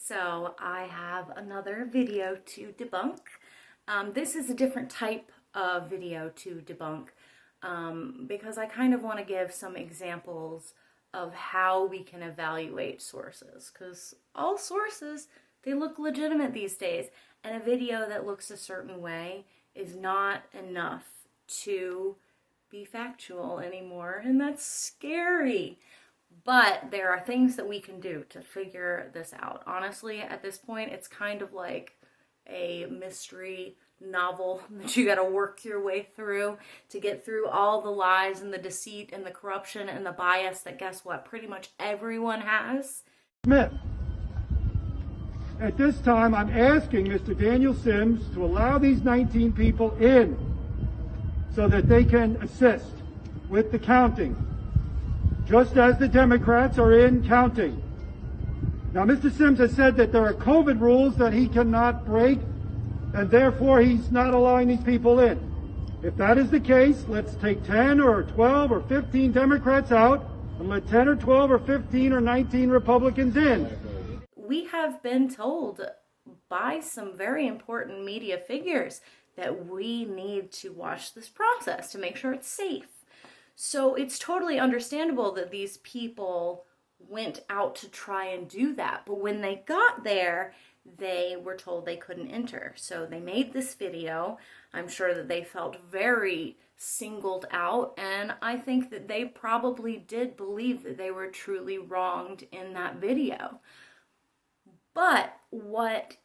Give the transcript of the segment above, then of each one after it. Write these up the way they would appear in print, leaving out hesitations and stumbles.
So I have another video to debunk. This is a different type of video to debunk because I kind of want to give some examples of how we can evaluate sources, because all sources, they look legitimate these days, and a video that looks a certain way is not enough to be factual anymore, and that's scary. But there are things that we can do to figure this out. Honestly, at this point, it's kind of like a mystery novel that you got to work your way through to get through all the lies and the deceit and the corruption and the bias that, guess what, pretty much everyone has. Smith, at this time, I'm asking Mr. Daniel Sims to allow these 19 people in so that they can assist with the counting, just as the Democrats are in counting. Now, Mr. Sims has said that there are COVID rules that he cannot break, and therefore he's not allowing these people in. If that is the case, let's take 10 or 12 or 15 Democrats out and let 10 or 12 or 15 or 19 Republicans in. We have been told by some very important media figures that we need to watch this process to make sure it's safe. So it's totally understandable that these people went out to try and do that. But when they got there, they were told they couldn't enter. So they made this video. I'm sure that they felt very singled out. And I think that they probably did believe that they were truly wronged in that video. But what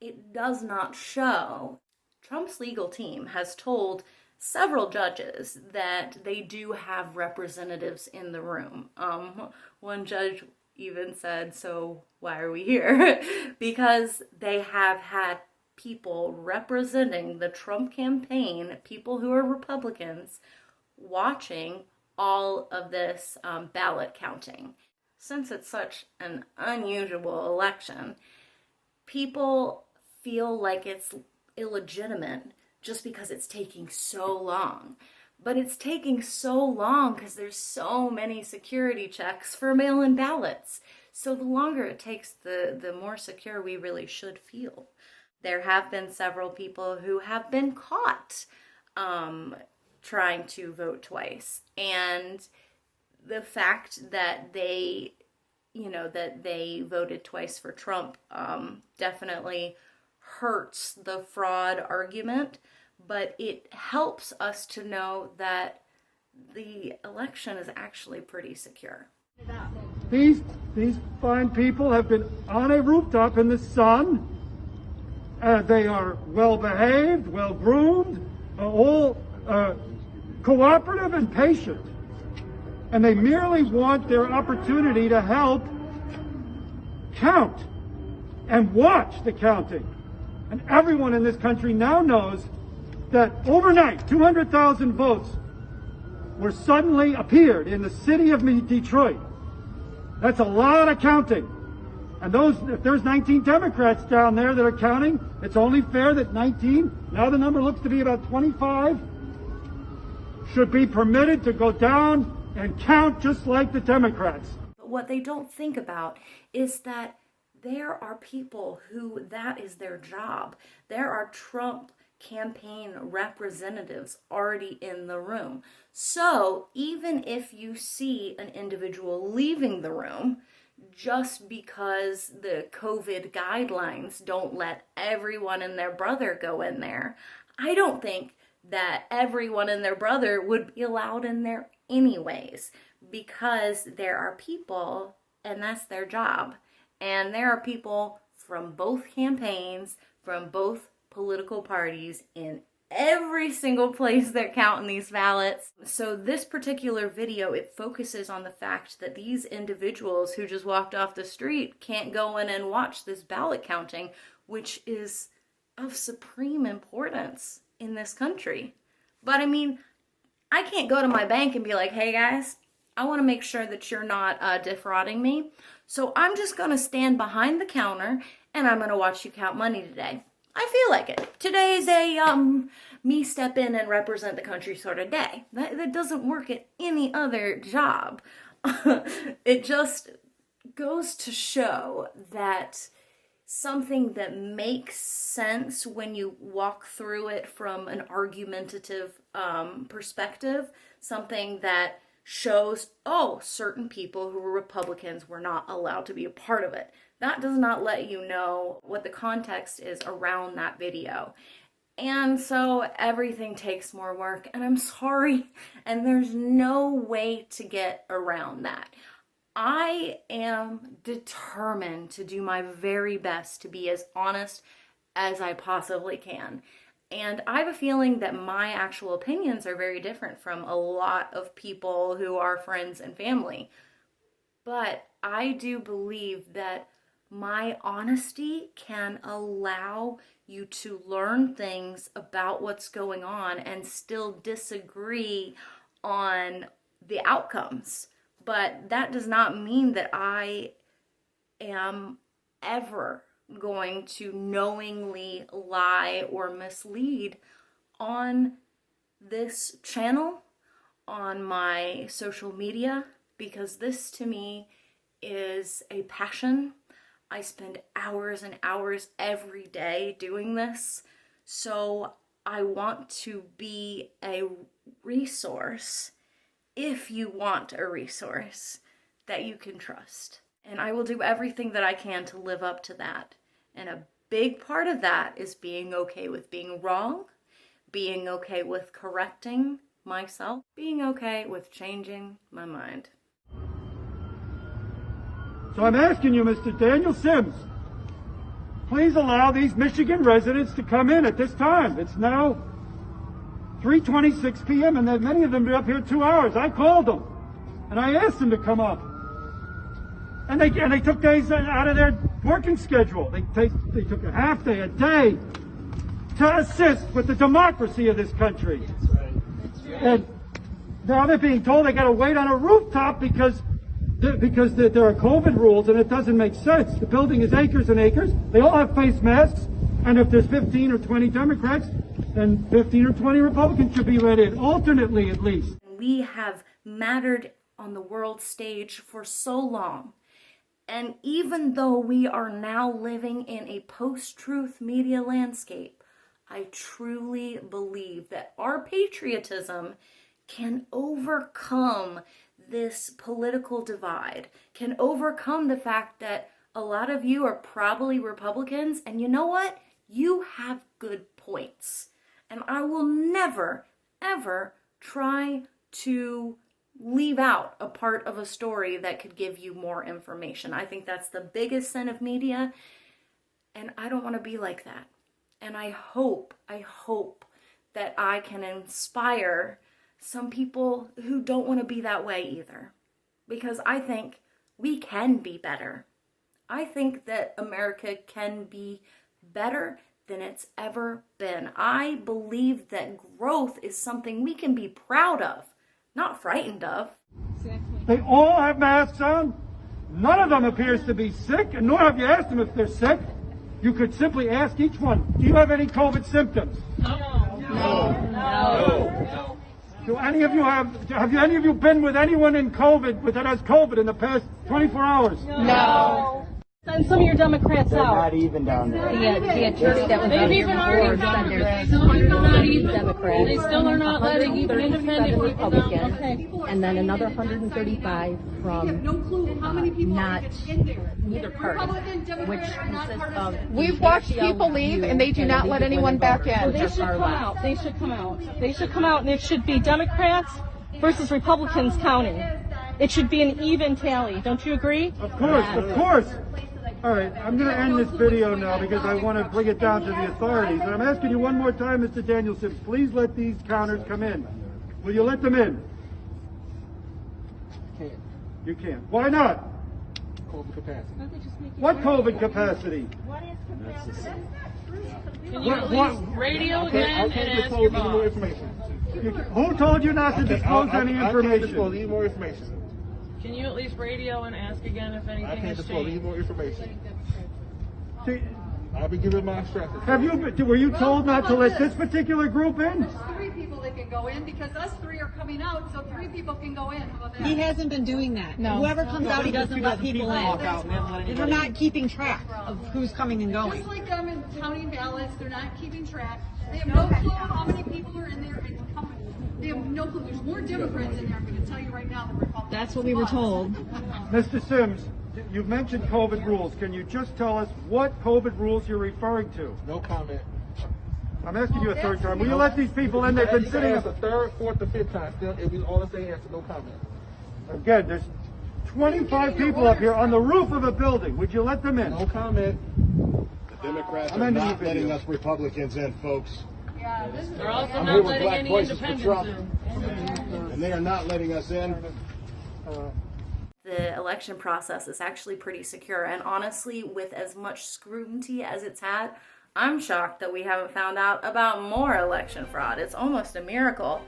it does not show, Trump's legal team has told several judges that they do have representatives in the room. One judge even said, so why are we here? Because they have had people representing the Trump campaign, people who are Republicans, watching all of this ballot counting. Since it's such an unusual election, people feel like it's illegitimate just because it's taking so long. But it's taking so long because there's so many security checks for mail-in ballots. So the longer it takes, the more secure we really should feel. There have been several people who have been caught trying to vote twice. And the fact that they voted twice for Trump definitely hurts the fraud argument, but it helps us to know that the election is actually pretty secure. These fine people have been on a rooftop in the sun. They are well behaved, well groomed, all cooperative and patient. And they merely want their opportunity to help count and watch the counting. And everyone in this country now knows that overnight, 200,000 votes were suddenly appeared in the city of Detroit. That's a lot of counting. And if there's 19 Democrats down there that are counting, it's only fair that 19, now the number looks to be about 25, should be permitted to go down and count just like the Democrats. But what they don't think about is that there are people who that is their job. There are Trump campaign representatives already in the room. So even if you see an individual leaving the room, just because the COVID guidelines don't let everyone and their brother go in there, I don't think that everyone and their brother would be allowed in there anyways, because there are people, and that's their job. And there are people from both campaigns, from both political parties in every single place they're counting these ballots. So this particular video, it focuses on the fact that these individuals who just walked off the street can't go in and watch this ballot counting, which is of supreme importance in this country. But I mean, I can't go to my bank and be like, hey guys, I want to make sure that you're not defrauding me. So I'm just going to stand behind the counter and I'm going to watch you count money today. I feel like it. Today's a me step in and represent the country sort of day. That doesn't work at any other job. It just goes to show that something that makes sense when you walk through it from an argumentative perspective, something that shows, oh, certain people who were Republicans were not allowed to be a part of it. That does not let you know what the context is around that video. And so everything takes more work, and I'm sorry, and there's no way to get around that. I am determined to do my very best to be as honest as I possibly can. And I have a feeling that my actual opinions are very different from a lot of people who are friends and family. But I do believe that my honesty can allow you to learn things about what's going on and still disagree on the outcomes. But that does not mean that I am ever going to knowingly lie or mislead on this channel, on my social media, because this to me is a passion. I spend hours and hours every day doing this, so I want to be a resource, if you want a resource that you can trust. And I will do everything that I can to live up to that. And a big part of that is being okay with being wrong, being okay with correcting myself, being okay with changing my mind. So I'm asking you, Mr. Daniel Sims, please allow these Michigan residents to come in at this time. It's now 3:26 p.m. and many of them are up here 2 hours. I called them and I asked them to come up. And they took days out of their working schedule. They took a half day, a day to assist with the democracy of this country. That's right. And now they're being told they got to wait on a rooftop because there are COVID rules, and it doesn't make sense. The building is acres and acres. They all have face masks, and if there's 15 or 20 Democrats, then 15 or 20 Republicans should be let in, alternately at least. We have mattered on the world stage for so long. And even though we are now living in a post-truth media landscape, I truly believe that our patriotism can overcome this political divide, can overcome the fact that a lot of you are probably Republicans, and you know what? You have good points. And I will never, ever try to leave out a part of a story that could give you more information. I think that's the biggest sin of media, and I don't want to be like that. And I hope that I can inspire some people who don't want to be that way either. Because I think we can be better. I think that America can be better than it's ever been. I believe that growth is something we can be proud of, not frightened of. Exactly. They all have masks on. None of them appears to be sick, and nor have you asked them if they're sick. You could simply ask each one, do you have any COVID symptoms? No. Do any of you have any of you been with anyone in COVID that has COVID in the past 24 hours? No. Send some of your Democrats out. Not even down there. The attorney that was They've even already gone. They still are not letting even independent people down. Okay. and then another 135 from not neither party, which consists of. We've watched people leave and they do not let anyone back in. They should come out. They should come out. They should come out, and it should be Democrats versus Republicans counting. It should be an even tally. Don't you agree? Of course, of course. All right, I'm going to end this video now because I want to bring it down to the authorities. And I'm asking you one more time, Mr. Daniel Sims, please let these counters come in. Will you let them in? Can't. You can't. Why not? COVID capacity. What COVID capacity? Can you at least radio again and ask your boss? Who told you not to disclose any I can't information? disclose any more information. Can you at least radio and ask again if I anything can't has disclose any changed? more information. See, I'll be giving my instructions. Were you told not to let this particular group in? There's 3 people that can go in because us 3 are coming out, so 3 people can go in. How about that? He hasn't been doing that. No. Whoever comes out, he doesn't let people in. They're not keeping track of who's coming and going. Just like them in counting ballots, they're not keeping track. They have no clue how many people are in there and coming. They have no clue. There's more Democrats in there, I'm going to tell you right now, than Republicans. That's what we were told. Mr. Sims, you've mentioned COVID rules. Can you just tell us what COVID rules you're referring to? No comment. I'm asking you a third time. Will you let these people in? They've been sitting Ask the third, fourth, or fifth time. Still, it was all the same answer. No comment. Again, there's 25 people up here on the roof of a building. Would you let them in? No comment. The Democrats I'm are ending not the letting video. us Republicans in, folks. Yeah, this is They're also I'm not here with letting Black any Voices for independents Trump, in. and they are not letting us in. The election process is actually pretty secure, and honestly, with as much scrutiny as it's had, I'm shocked that we haven't found out about more election fraud. It's almost a miracle.